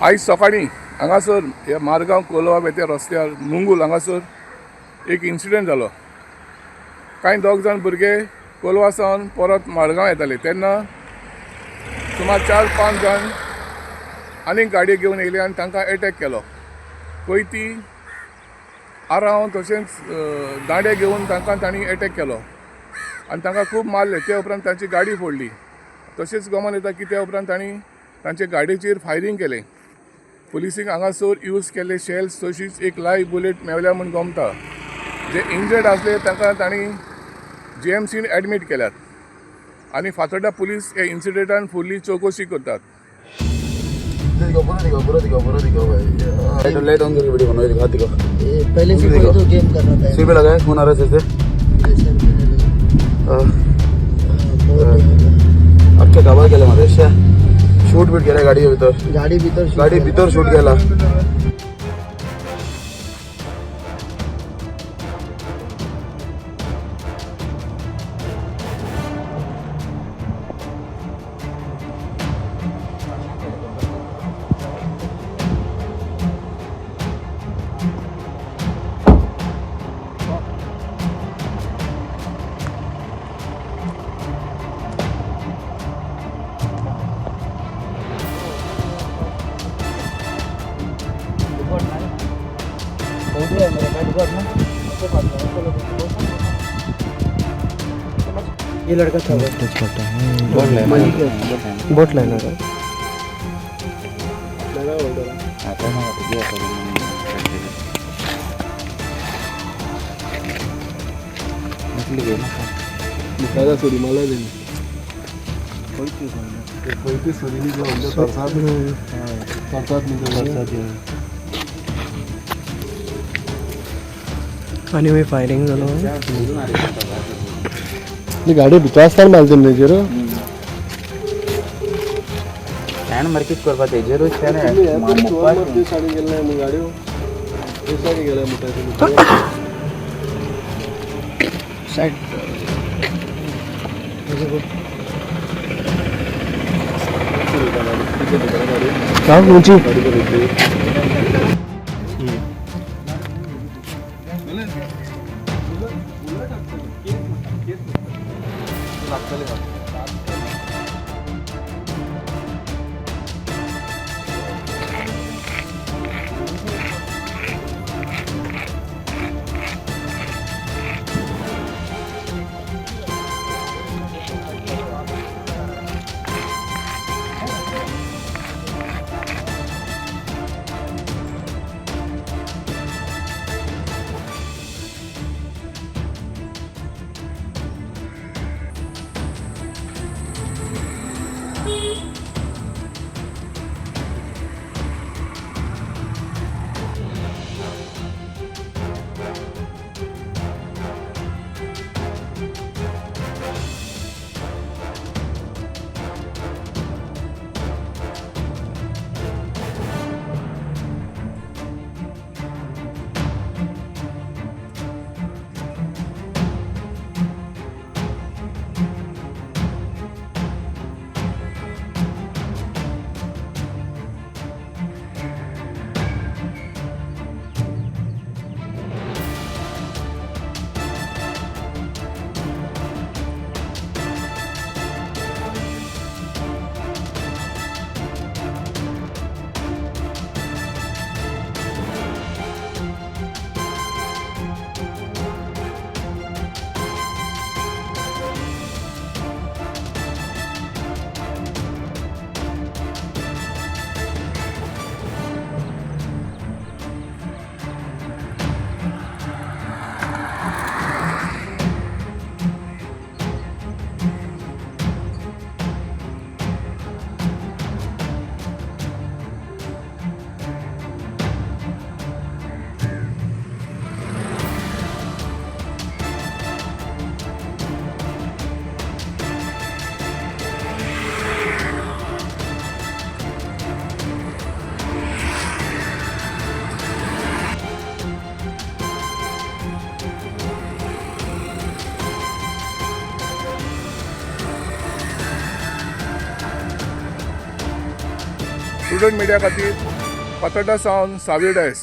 आयज सकाळीं हांगासर ह्या मारगांव कोलवा बेते रस्त्यार मुंगूल हांगासर एक इन्सिडंट जालो. कांय दोग जाण भुरगे कोलवा सावन परत मारगांव येताले तेन्ना सुमार 4-5 जाण आनीक गाडयो घेवन येयले आनी तांकां एटॅक केलो. कोयती आराव तशेंच दांडे घेवन तांणी एटॅक केलो आनी तांकां खूब मारले. ते उपरांत तांची गाडी फोडली. तशेंच गमन येता की त्या उपरांत तांणी तांचे गाडयेचेर फायरींग केलें. पुलिसीक हांगासर यूज केल्ले शेल्स तशीच एक लायव्ह बुलेट मेवल्या म्हूण गमता. जे इंजर्ड आसले तांकां तांणी GMCन एडमीट केल्यात आनी फातोड्डा पुलीस हे इन्सिडेंटान फुल्ली चौकशी करतात. लाइट ऑन करके वीडियो बनाओ, दिखा दिखा पहले से कोई तो गेम कर रहा था। सिर पे लगा है, फोन आ रहा है जैसे अख्खे काबार केला मध्ये शूट बीट केला गाडी भीतर शूट केला. ये लड़का था बोट लाइनर सोरी मला सोरी आणि मी फायरिंग झालो. गाडी भितर आसतना मारता न्ही जर हँड मार्केट करपा तेजेरूच साडी गेल्या मग गाडयो साडी गेल्या मोठा साइड क्या ऊंची प्रुडंट मिडिया खातीर फातोड्डा सावन सावयर डायस.